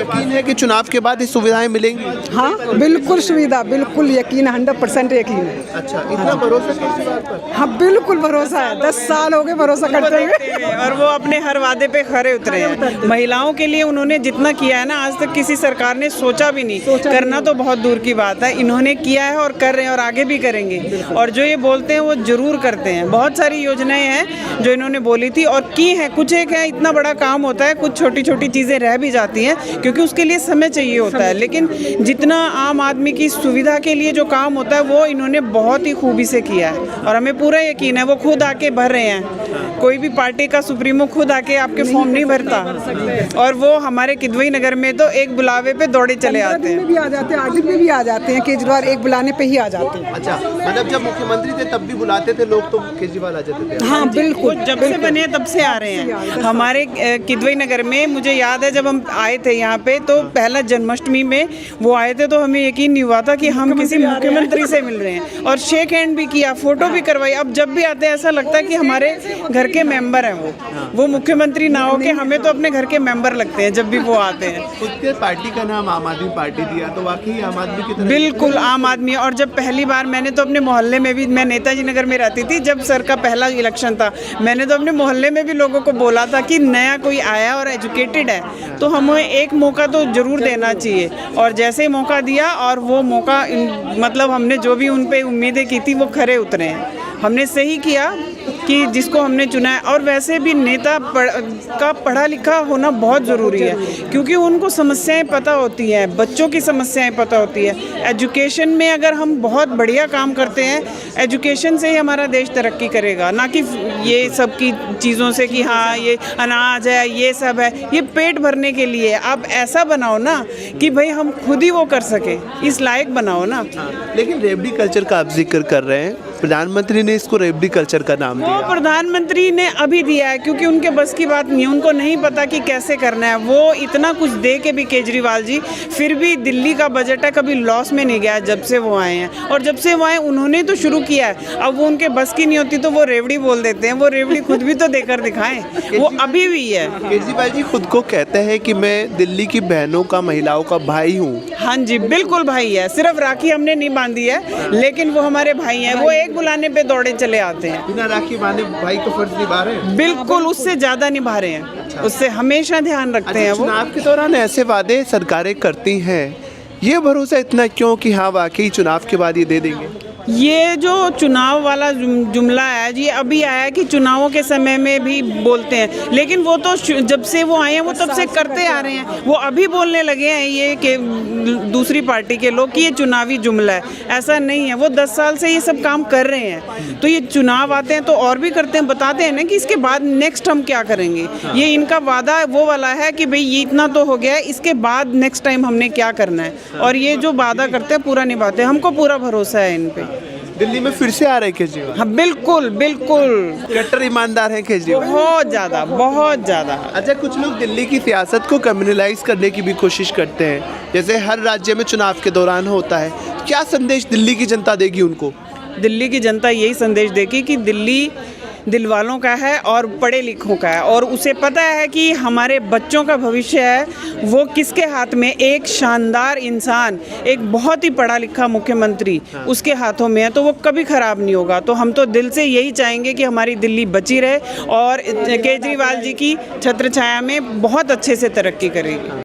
यकीन है कि चुनाव के बाद ये सुविधाएं मिलेंगी? हाँ बिल्कुल सुविधा, बिल्कुल यकीन, 100% यकीन है। अच्छा, इतना भरोसा केजरीवाल पर? हाँ बिल्कुल भरोसा है, 10 साल हो गए भरोसा करते हुए। और वो अपने हर वादे पे खरे उतरे हैं। महिलाओं के लिए उन्होंने जितना किया है ना, आज तक किसी सरकार ने सोचा भी नहीं। करना तो बहुत दूर की बात है, इन्होंने किया है और कर रहे हैं और आगे भी करेंगे। और जो ये बोलते हैं वो जरूर करते हैं। बहुत सारी योजनाएं हैं जो इन्होंने बोली थी और की है। कुछ एक है, इतना बड़ा काम होता है, कुछ छोटी छोटी चीज़ें रह भी जाती हैं क्योंकि उसके लिए समय चाहिए होता है। लेकिन जितना आम आदमी की सुविधा के लिए जो काम होता है वो इन्होंने बहुत ही खूबी से किया है और हमें पूरा यकीन है वो खुद आके भर रहे हैं। कोई भी पार्टी का सुप्रीमो खुद आके आपके फॉर्म नहीं भरता और वो हमारे किदवई नगर में तो एक बुलावे पे दौड़े चले आते हैं। भी आ जाते हैं, आगे में भी आ जाते हैं, केजरीवाल एक बुलाने पे ही आ जाते हैं। अच्छा, मतलब जब मुख्यमंत्री थे तब भी बुलाते थे लोग तो केजरीवाल आ जाते थे? हाँ बिल्कुल, जब से बने तब से आ रहे हैं। हमारे किदवई नगर में मुझे याद है जब हम आए थे यहाँ पे तो पहला जन्माष्टमी में वो आए थे तो हमें यकीन नहीं हुआ था कि हम किसी मुख्यमंत्री से मिल रहे हैं और शेक हैंड भी किया, फोटो भी करवाई। अब जब भी आते हैं ऐसा लगता है कि हमारे घर के मेंबर हैं वो मुख्यमंत्री ना हो के हमें तो अपने घर के मेंबर लगते हैं जब भी वो आते हैं। खुद के पार्टी का नाम आम आदमी पार्टी दिया तो वाकई आम आदमी की तरह? बिल्कुल आम आदमी। और जब पहली बार मैंने तो अपने मोहल्ले में भी, मैं नेताजी नगर में रहती थी जब सर का पहला इलेक्शन था, मैंने तो अपने मोहल्ले में भी लोगों को बोला था कि नया कोई आया और एजुकेटेड है तो हमें एक मौका तो ज़रूर देना चाहिए। और जैसे ही मौका दिया और वो मौका मतलब हमने जो भी उन पे उम्मीदें की थी वो खरे उतरे हैं। हमने सही किया कि जिसको हमने चुना है। और वैसे भी नेता का पढ़ा लिखा होना बहुत ज़रूरी है क्योंकि उनको समस्याएं पता होती हैं, बच्चों की समस्याएं पता होती है। एजुकेशन में अगर हम बहुत बढ़िया काम करते हैं, एजुकेशन से ही हमारा देश तरक्की करेगा, ना कि ये सब की चीज़ों से कि हाँ ये अनाज है, ये सब है। ये पेट भरने के लिए आप ऐसा बनाओ ना कि भाई हम खुद ही वो कर सकें, इस लायक बनाओ ना। लेकिन रेवड़ी कल्चर का आप जिक्र कर रहे हैं, प्रधानमंत्री ने इसको रेवड़ी कल्चर का नाम दिया। वो प्रधानमंत्री ने अभी दिया है क्योंकि उनके बस की बात नहीं है, उनको नहीं पता कि कैसे करना है। वो इतना कुछ दे के भी केजरीवाल जी फिर भी दिल्ली का बजट है कभी लॉस में नहीं गया जब से वो आए हैं। और जब से वो आए उन्होंने तो शुरू किया है, अब वो उनके बस की नहीं होती तो वो रेवड़ी बोल देते हैं। वो रेवड़ी खुद भी तो देकर दिखाएं, वो अभी भी है। केजरीवाल जी खुद को कहते हैं कि मैं दिल्ली की बहनों का, महिलाओं का भाई हूँ। हाँ जी बिल्कुल भाई है, सिर्फ राखी हमने नहीं बांधी है लेकिन वो हमारे भाई हैं। वो एक बुलाने पे दौड़े चले आते हैं। बिना राखी बांधे भाई का फर्ज निभा रहे हैं? बिल्कुल, उससे ज्यादा निभा रहे हैं। उससे हमेशा ध्यान रखते हैं। वो चुनाव के दौरान ऐसे वादे सरकारें करती हैं, ये भरोसा इतना क्यों कि हाँ वाकई चुनाव के बाद ये दे देंगे? ये जो चुनाव वाला जुमला है ये अभी आया है कि चुनावों के समय में भी बोलते हैं, लेकिन वो तो जब से वो आए हैं वो तब से करते आ रहे हैं। वो अभी बोलने लगे हैं ये कि दूसरी पार्टी के लोग कि ये चुनावी जुमला है, ऐसा नहीं है। वो 10 साल से ये सब काम कर रहे हैं। तो ये चुनाव आते हैं तो और भी करते हैं, बताते हैं ना कि इसके बाद नेक्स्ट हम क्या करेंगे। ये इनका वादा वो वाला है कि भाई ये इतना तो हो गया है, इसके बाद नेक्स्ट टाइम हमने क्या करना है। और ये जो वादा करते हैं पूरा निभाते हैं, हमको पूरा भरोसा है इन पे। दिल्ली में फिर से आ रहे हैं केजरीवाल? हाँ बिल्कुल बिल्कुल, कट्टर ईमानदार है केजरीवाल, बहुत ज़्यादा बहुत ज़्यादा। अच्छा, कुछ लोग दिल्ली की सियासत को कम्युनलाइज करने की भी कोशिश करते हैं, जैसे हर राज्य में चुनाव के दौरान होता है। क्या संदेश दिल्ली की जनता देगी उनको? दिल्ली की जनता यही संदेश देगी कि दिल्ली दिल वालों का है और पढ़े लिखों का है और उसे पता है कि हमारे बच्चों का भविष्य है वो किसके हाथ में। एक शानदार इंसान, एक बहुत ही पढ़ा लिखा मुख्यमंत्री उसके हाथों में है तो वो कभी ख़राब नहीं होगा। तो हम तो दिल से यही चाहेंगे कि हमारी दिल्ली बची रहे और केजरीवाल जी की छत्र छाया में बहुत अच्छे से तरक्की करेगी।